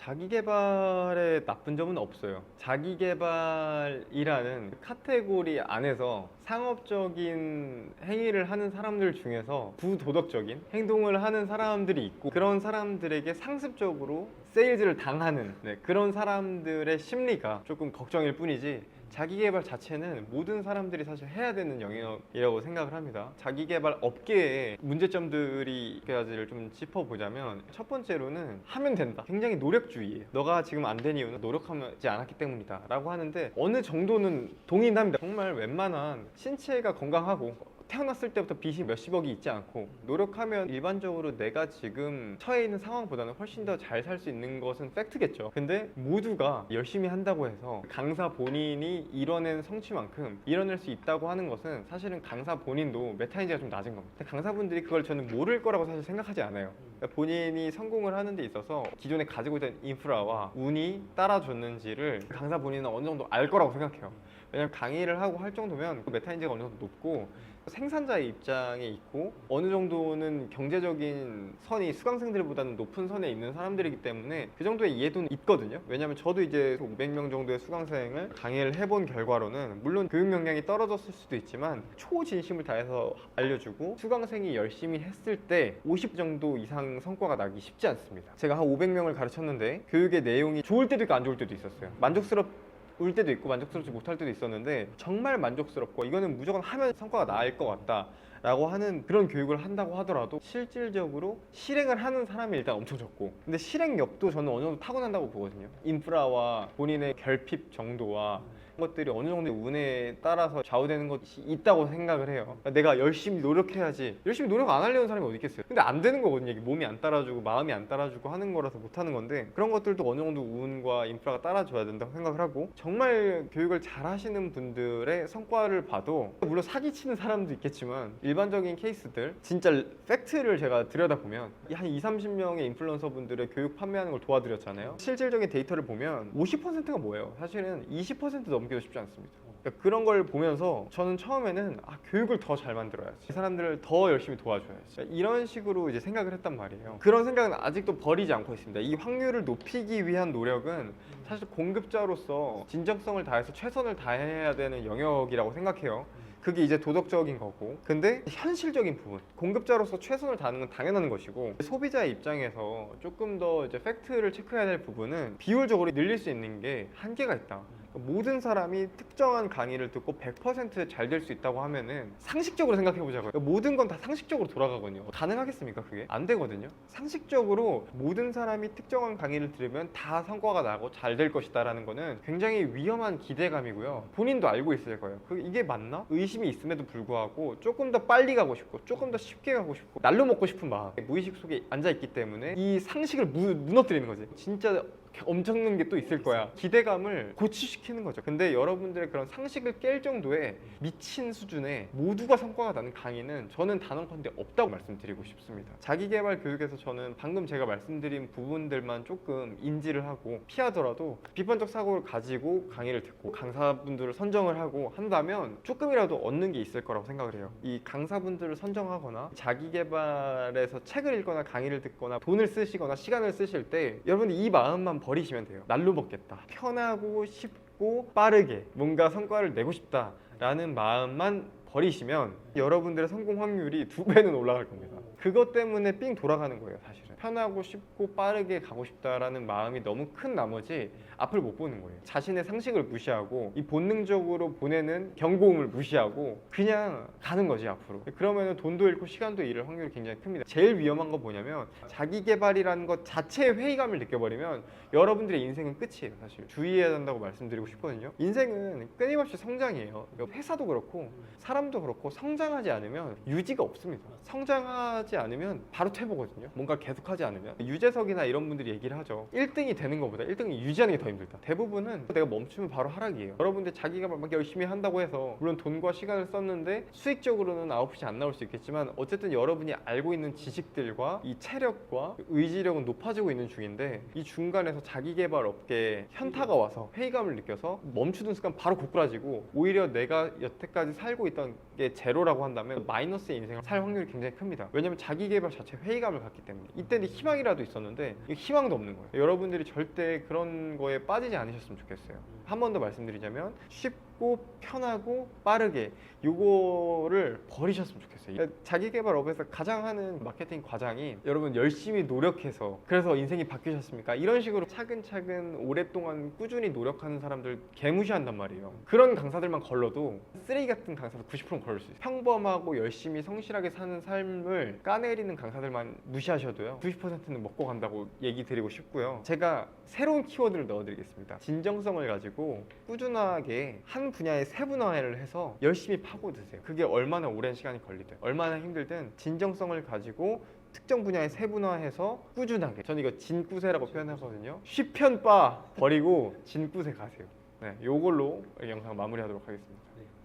자기 개발의 나쁜 점은 없어요. 자기 개발이라는 카테고리 안에서 상업적인 행위를 하는 사람들 중에서 부도덕적인 행동을 하는 사람들이 있고, 그런 사람들에게 상습적으로 세일즈를 당하는 그런 사람들의 심리가 조금 걱정일 뿐이지, 자기개발 자체는 모든 사람들이 사실 해야 되는 영역이라고 생각을 합니다. 자기개발 업계의 문제점들이 몇 가지를 좀 짚어보자면, 첫 번째로는 하면 된다, 굉장히 노력주의예요. 너가 지금 안 된 이유는 노력하지 않았기 때문이다 라고 하는데, 어느 정도는 동의합니다. 정말 웬만한 신체가 건강하고 태어났을 때부터 빚이 몇십억이 있지 않고 노력하면 일반적으로 내가 지금 처해 있는 상황보다는 훨씬 더 잘 살 수 있는 것은 팩트겠죠. 근데 모두가 열심히 한다고 해서 강사 본인이 이뤄낸 성취만큼 이뤄낼 수 있다고 하는 것은, 사실은 강사 본인도 메타인지가 좀 낮은 겁니다. 근데 강사분들이 그걸 저는 모를 거라고 사실 생각하지 않아요. 그러니까 본인이 성공을 하는 데 있어서 기존에 가지고 있던 인프라와 운이 따라줬는지를 강사 본인은 어느 정도 알 거라고 생각해요. 왜냐면 강의를 하고 할 정도면 메타인지가 어느 정도 높고, 생산자의 입장에 있고 어느 정도는 경제적인 선이 수강생들보다는 높은 선에 있는 사람들이기 때문에 그 정도의 이해도는 있거든요. 왜냐면 저도 이제 500명 정도의 수강생을 강의를 해본 결과로는, 물론 교육 역량이 떨어졌을 수도 있지만 초진심을 다해서 알려주고 수강생이 열심히 했을 때 50 정도 이상 성과가 나기 쉽지 않습니다. 제가 한 500명을 가르쳤는데 교육의 내용이 좋을 때도 있고 안 좋을 때도 있었어요. 올 때도 있고 만족스럽지 못할 때도 있었는데, 정말 만족스럽고 이거는 무조건 하면 성과가 나을 것 같다 라고 하는 그런 교육을 한다고 하더라도 실질적으로 실행을 하는 사람이 일단 엄청 적고, 근데 실행력도 저는 어느 정도 타고난다고 보거든요. 인프라와 본인의 결핍 정도와 것들이 어느 정도 운에 따라서 좌우되는 것이 있다고 생각을 해요. 그러니까 내가 열심히 노력해야지, 열심히 노력 안 하려는 사람이 어디 있겠어요. 근데 안 되는 거거든요. 이게 몸이 안 따라주고 마음이 안 따라주고 하는 거라서 못 하는 건데, 그런 것들도 어느 정도 운과 인프라가 따라줘야 된다고 생각을 하고, 정말 교육을 잘 하시는 분들의 성과를 봐도, 물론 사기치는 사람도 있겠지만 일반적인 케이스들, 진짜 팩트를 제가 들여다보면 한 20-30명의 인플루언서 분들의 교육 판매하는 걸 도와드렸잖아요. 실질적인 데이터를 보면 50%가 뭐예요? 사실은 20% 넘기도 쉽지 않습니다. 그러니까 그런 걸 보면서 저는 처음에는 교육을 더 잘 만들어야지, 이 사람들을 더 열심히 도와줘야지, 그러니까 이런 식으로 이제 생각을 했단 말이에요. 그런 생각은 아직도 버리지 않고 있습니다. 이 확률을 높이기 위한 노력은 사실 공급자로서 진정성을 다해서 최선을 다해야 되는 영역이라고 생각해요. 그게 이제 도덕적인 거고, 근데 현실적인 부분, 공급자로서 최선을 다하는 건 당연한 것이고, 소비자의 입장에서 조금 더 이제 팩트를 체크해야 될 부분은 비율적으로 늘릴 수 있는 게 한계가 있다. 모든 사람이 특정한 강의를 듣고 100% 잘 될 수 있다고 하면은 상식적으로 생각해 보자고요. 모든 건 다 상식적으로 돌아가거든요. 가능하겠습니까? 그게 안 되거든요. 상식적으로 모든 사람이 특정한 강의를 들으면 다 성과가 나고 잘 될 것이다 라는 거는 굉장히 위험한 기대감이고요. 본인도 알고 있을 거예요. 이게 맞나? 의심이 있음에도 불구하고 조금 더 빨리 가고 싶고 조금 더 쉽게 가고 싶고 날로 먹고 싶은 마음, 무의식 속에 앉아있기 때문에 이 상식을 무너뜨리는 거지. 진짜 엄청난 게 또 있을 거야. 기대감을 고취시키는 거죠. 근데 여러분들의 그런 상식을 깰 정도의 미친 수준의 모두가 성과가 나는 강의는 저는 단언컨대 없다고 말씀드리고 싶습니다. 자기개발 교육에서 저는 방금 제가 말씀드린 부분들만 조금 인지를 하고 피하더라도, 비판적 사고를 가지고 강의를 듣고 강사분들을 선정을 하고 한다면 조금이라도 얻는 게 있을 거라고 생각을 해요. 이 강사분들을 선정하거나 자기개발에서 책을 읽거나 강의를 듣거나 돈을 쓰시거나 시간을 쓰실 때, 여러분들 이 마음만 버리시면 돼요. 날로 먹겠다, 편하고 쉽고 빠르게 뭔가 성과를 내고 싶다 라는 마음만 버리시면 여러분들의 성공 확률이 2배는 올라갈 겁니다. 그것 때문에 삥 돌아가는 거예요. 사실은 편하고 쉽고 빠르게 가고 싶다라는 마음이 너무 큰 나머지 앞을 못 보는 거예요. 자신의 상식을 무시하고 이 본능적으로 보내는 경고음을 무시하고 그냥 가는 거지 앞으로. 그러면 돈도 잃고 시간도 잃을 확률이 굉장히 큽니다. 제일 위험한 거 뭐냐면, 자기 개발이라는 것 자체의 회의감을 느껴버리면 여러분들의 인생은 끝이에요. 사실 주의해야 한다고 말씀드리고 싶거든요. 인생은 끊임없이 성장이에요. 회사도 그렇고 사람도 그렇고 성장하지 않으면 유지가 없습니다. 성장하지 않으면 바로 퇴보거든요. 뭔가 계속하지 않으면. 유재석이나 이런 분들이 얘기를 하죠. 1등이 되는 것보다 1등이 유지하는 게 더 힘들다. 대부분은 내가 멈추면 바로 하락이에요. 여러분들 자기가 막 열심히 한다고 해서 물론 돈과 시간을 썼는데 수익적으로는 아웃풋이 안 나올 수 있겠지만, 어쨌든 여러분이 알고 있는 지식들과 이 체력과 의지력은 높아지고 있는 중인데, 이 중간에서 자기개발 업계에 현타가 와서 회의감을 느껴서 멈추는 순간 바로 고꾸라지고, 오히려 내가 여태까지 살고 있던 게 제로라고 한다면 마이너스의 인생을 살 확률이 굉장히 큽니다. 왜냐면 자기개발 자체 회의감을 갖기 때문에. 이때 그때는 희망이라도 있었는데 희망도 없는 거예요. 여러분들이 절대 그런 거에 빠지지 않으셨으면 좋겠어요. 한 번 더 말씀드리자면 쉽고 편하고 빠르게 요거를 버리셨으면 좋겠어요. 그러니까 자기계발업에서 가장 하는 마케팅 과장이 여러분 열심히 노력해서 그래서 인생이 바뀌셨습니까? 이런 식으로 차근차근 오랫동안 꾸준히 노력하는 사람들 개무시한단 말이에요. 그런 강사들만 걸러도 쓰레기 같은 강사들 90%는 걸릴 수 있어요. 평범하고 열심히 성실하게 사는 삶을 까내리는 강사들만 무시하셔도요 90%는 먹고 간다고 얘기 드리고 싶고요. 제가 새로운 키워드를 넣어드리겠습니다. 진정성을 가지고 꾸준하게 한 분야에 세분화를 해서 열심히 파고드세요. 그게 얼마나 오랜 시간이 걸리든 얼마나 힘들든 진정성을 가지고 특정 분야에 세분화해서 꾸준하게, 저는 이거 진꾸세라고 표현하거든요. 쉬편빠 버리고 진꾸세 가세요. 네, 요걸로 영상 마무리하도록 하겠습니다. 네.